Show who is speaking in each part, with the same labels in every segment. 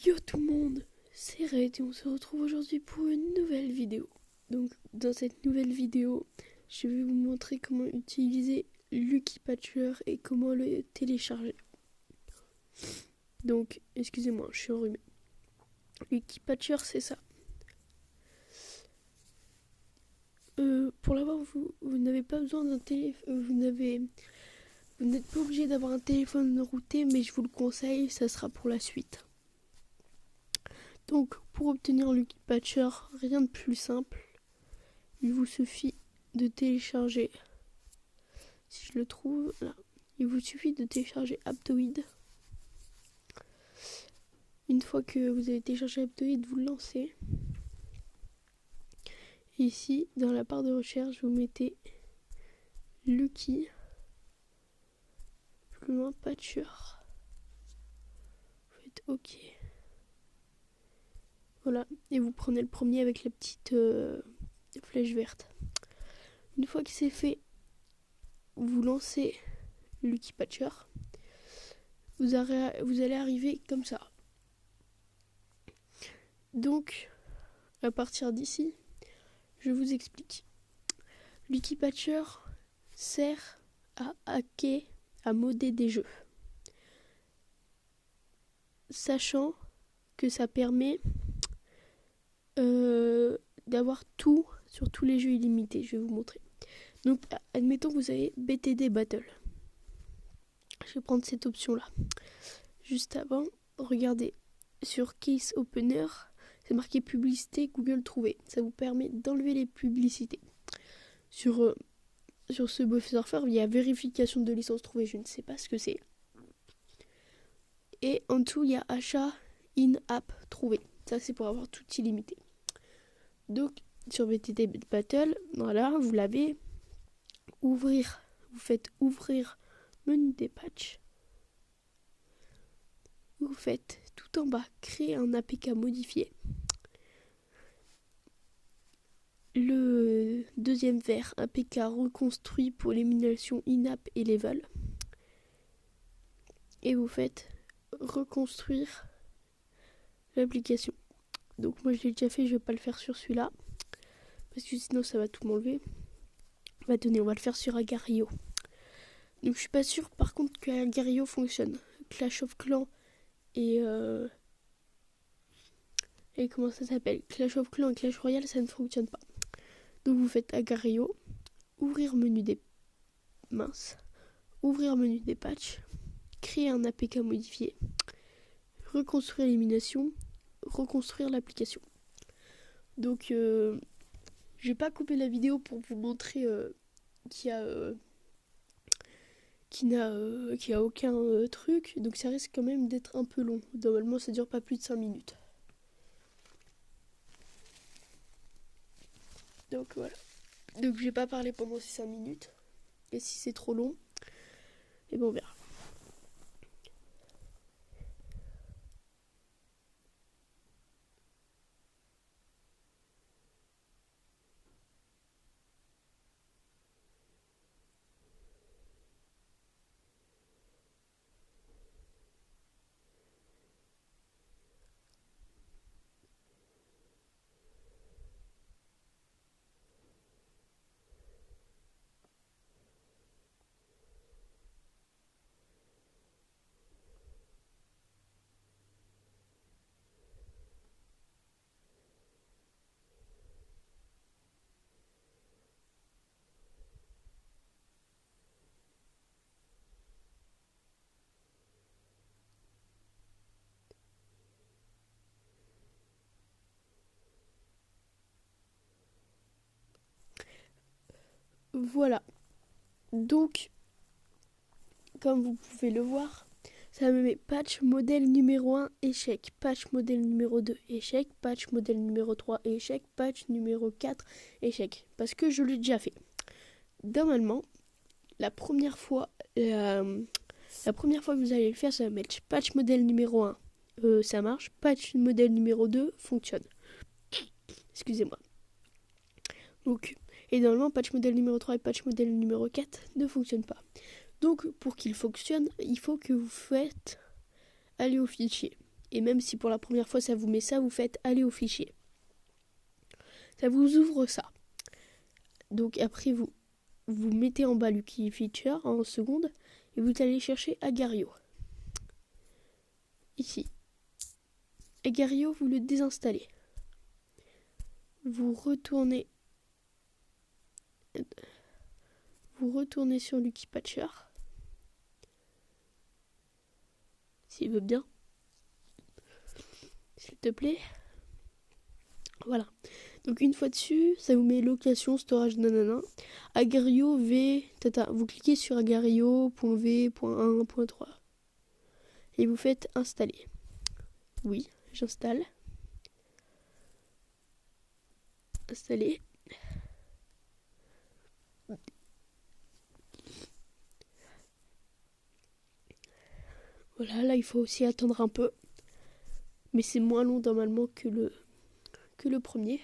Speaker 1: Yo tout le monde, c'est Red et on se retrouve aujourd'hui pour une nouvelle vidéo. Donc dans cette nouvelle vidéo, je vais vous montrer comment utiliser Lucky Patcher et comment le télécharger. Donc, excusez-moi, je suis enrhumé. Lucky Patcher, c'est ça. Pour l'avoir, vous n'avez pas besoin d'un téléphone, vous n'êtes pas obligé d'avoir un téléphone routé, mais je vous le conseille, ça sera pour la suite. Donc, pour obtenir Lucky Patcher, rien de plus simple. Il vous suffit de télécharger, si je le trouve, là. Il vous suffit de télécharger Aptoide. Une fois que vous avez téléchargé Aptoide, vous le lancez. Ici, dans la barre de recherche, vous mettez Lucky, plus loin Patcher. Vous faites OK. Voilà, et vous prenez le premier avec la petite flèche verte. Une fois que c'est fait, vous lancez Lucky Patcher. Vous allez arriver comme ça. Donc, à partir d'ici, je vous explique. Lucky Patcher sert à hacker, à modder des jeux. Sachant que ça permet d'avoir tout sur tous les jeux illimités. Je vais vous montrer. Donc, admettons que vous avez BTD Battle. Je vais prendre cette option-là. Juste avant, regardez. Sur Case Opener, c'est marqué publicité Google trouvé. Ça vous permet d'enlever les publicités. Sur ce buffer server, il y a vérification de licence trouvée. Je ne sais pas ce que c'est. Et en dessous, il y a achat in-app trouvé. Ça, c'est pour avoir tout illimité. Donc, sur BTD Battle, voilà, vous l'avez. Ouvrir. Vous faites ouvrir menu des patchs. Vous faites tout en bas créer un APK modifié. Le deuxième vers APK reconstruit pour l'élimination in-app et level. Et vous faites reconstruire l'application. Donc moi je l'ai déjà fait, je vais pas le faire sur celui-là parce que sinon ça va tout m'enlever. Tenez, on va le faire sur Agar.io. Donc je suis pas sûre par contre que Agar.io fonctionne. Clash of Clans et comment ça s'appelle, Clash of Clans et Clash Royale, ça ne fonctionne pas. Donc vous faites Agar.io, ouvrir menu des patchs, créer un APK modifié, reconstruire l'élimination, reconstruire l'application. Donc je vais pas couper la vidéo pour vous montrer qu'il n'y a aucun truc, donc ça risque quand même d'être un peu long. Normalement ça dure pas plus de 5 minutes. Donc voilà. Donc je vais pas parler pendant ces 5 minutes. Et si c'est trop long, et ben on verra. Voilà. Donc, comme vous pouvez le voir, ça me met patch modèle numéro 1 échec, patch modèle numéro 2 échec, patch modèle numéro 3 échec, patch numéro 4 échec. Parce que je l'ai déjà fait. Normalement, la première fois que vous allez le faire, ça va mettre patch modèle numéro 1, ça marche, patch modèle numéro 2 fonctionne. Excusez-moi. Donc, et normalement, patch modèle numéro 3 et patch modèle numéro 4 ne fonctionnent pas. Donc, pour qu'il fonctionne, il faut que vous faites aller au fichier. Et même si pour la première fois ça vous met ça, vous faites aller au fichier. Ça vous ouvre ça. Donc après vous mettez en bas Lucky Feature en seconde et vous allez chercher Agar.io. Ici. Agar.io, vous le désinstallez. Vous retournez sur Lucky Patcher. S'il veut bien. S'il te plaît. Voilà. Donc une fois dessus, ça vous met location, storage, nanana. Agar.io V, tata. Vous cliquez sur Agar.io.v.1.3 et vous faites installer. Oui, j'installe. Installer. Voilà, là il faut aussi attendre un peu. Mais c'est moins long normalement que le premier.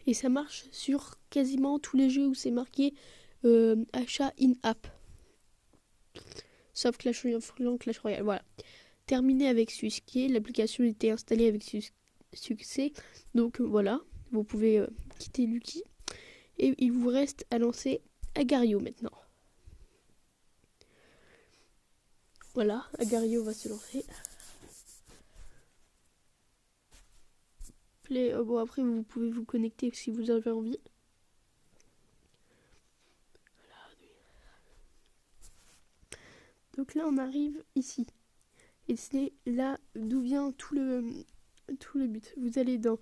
Speaker 1: Et ça marche sur quasiment tous les jeux où c'est marqué achat in-app. Sauf Clash Royale. Voilà. Terminé avec Susky. L'application était installée avec succès. Donc voilà. Vous pouvez quitter Lucky. Et il vous reste à lancer Agar.io maintenant. Voilà. Agar.io va se lancer. Bon, après, vous pouvez vous connecter si vous avez envie. Donc là, on arrive ici. Et c'est là d'où vient tout le but. Vous allez dans...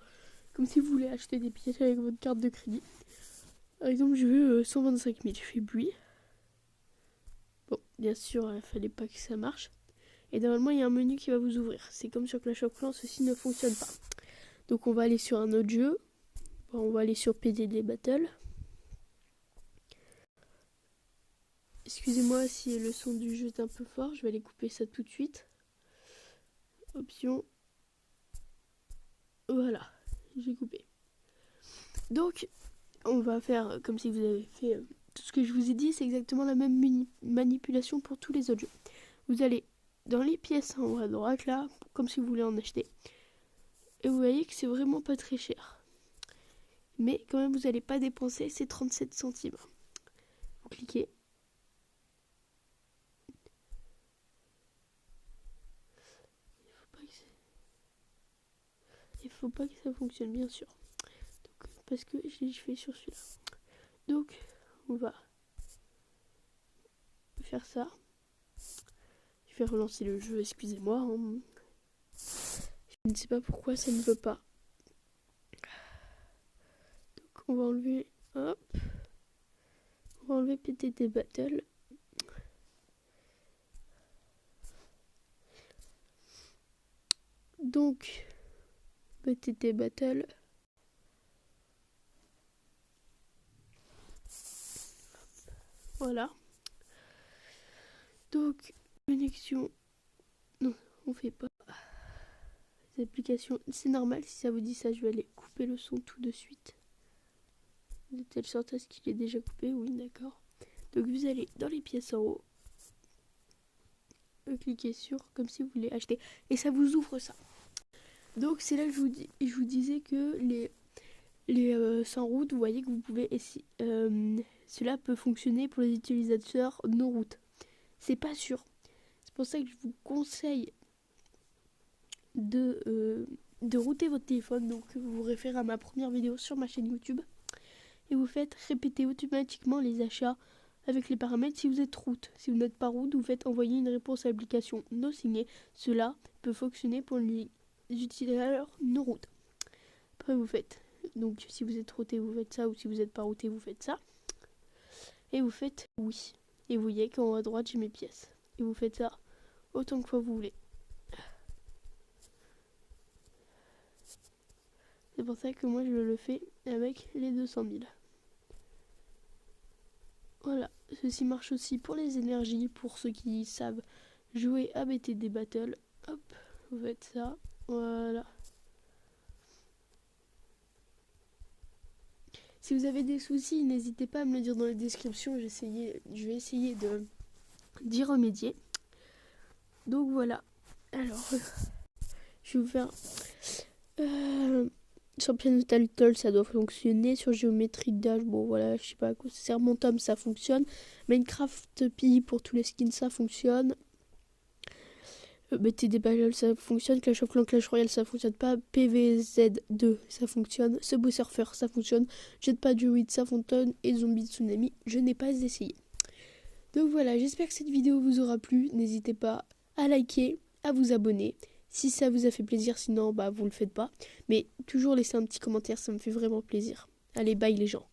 Speaker 1: Comme si vous voulez acheter des pièces avec votre carte de crédit. Par exemple, je veux 125 000. Je fais bruit. Bon, bien sûr, il fallait pas que ça marche. Et normalement, il y a un menu qui va vous ouvrir. C'est comme sur Clash of Clans, ceci ne fonctionne pas. Donc on va aller sur un autre jeu. Bon, on va aller sur PDD Battle. Excusez-moi si le son du jeu est un peu fort. Je vais aller couper ça tout de suite. Option. Voilà, j'ai coupé. Donc, on va faire comme si vous avez fait tout ce que je vous ai dit. C'est exactement la même manipulation pour tous les autres jeux. Vous allez dans les pièces en haut à droite, là, comme si vous voulez en acheter. Et vous voyez que c'est vraiment pas très cher. Mais quand même, vous n'allez pas dépenser ces 37 centimes. Vous cliquez. Il faut pas que ça fonctionne, bien sûr. Donc, parce que je fais sur celui-là. Donc, on va faire ça. Je vais relancer le jeu, excusez-moi. Je ne sais pas pourquoi ça ne veut pas. Donc, on va enlever... Hop. On va enlever PTT Battle. Donc, PTT Battle. Voilà. Donc, connexion. Non, on fait pas. Les applications, c'est normal. Si ça vous dit ça, je vais aller couper le son tout de suite. De telle sorte à ce qu'il est déjà coupé. Oui, d'accord. Donc, vous allez dans les pièces en haut. Cliquez sur comme si vous voulez acheter. Et ça vous ouvre ça. Donc, c'est là que je vous disais que les sans route, vous voyez que vous pouvez cela peut fonctionner pour les utilisateurs non route. C'est pas sûr. C'est pour ça que je vous conseille de router votre téléphone. Donc vous vous référez à ma première vidéo sur ma chaîne YouTube et vous faites répéter automatiquement les achats avec les paramètres si vous êtes route. Si vous n'êtes pas route, vous faites envoyer une réponse à l'application non signée. Cela peut fonctionner pour les utilisateurs non route. Après vous faites, donc si vous êtes routé vous faites ça, ou si vous n'êtes pas routé vous faites ça. Et vous faites oui. Et vous voyez qu'en haut à droite j'ai mes pièces. Et vous faites ça autant de fois vous voulez. C'est pour ça que moi je le fais avec les 200 000. Voilà, ceci marche aussi pour les énergies, pour ceux qui savent jouer à BTD Battle. Hop, Vous faites ça. Voilà. Si vous avez des soucis, n'hésitez pas à me le dire dans les descriptions. Je vais essayer d'y remédier. Donc voilà. Alors, je vais vous faire... sur Piano Title, ça doit fonctionner. Sur Géométrie Dash, bon voilà, je sais pas à quoi ça sert. Mon tome, ça fonctionne. Minecraft Pi pour tous les skins, ça fonctionne. BTD Battle, ça fonctionne. Clash of Clans, Clash Royale, ça fonctionne pas. PVZ2, ça fonctionne. Subway Surfer, ça fonctionne. Jetpack du 8, ça fonctionne. Et Zombie Tsunami, je n'ai pas essayé. Donc voilà, j'espère que cette vidéo vous aura plu. N'hésitez pas à liker, à vous abonner. Si ça vous a fait plaisir, sinon, vous le faites pas. Mais toujours laissez un petit commentaire, ça me fait vraiment plaisir. Allez, bye les gens.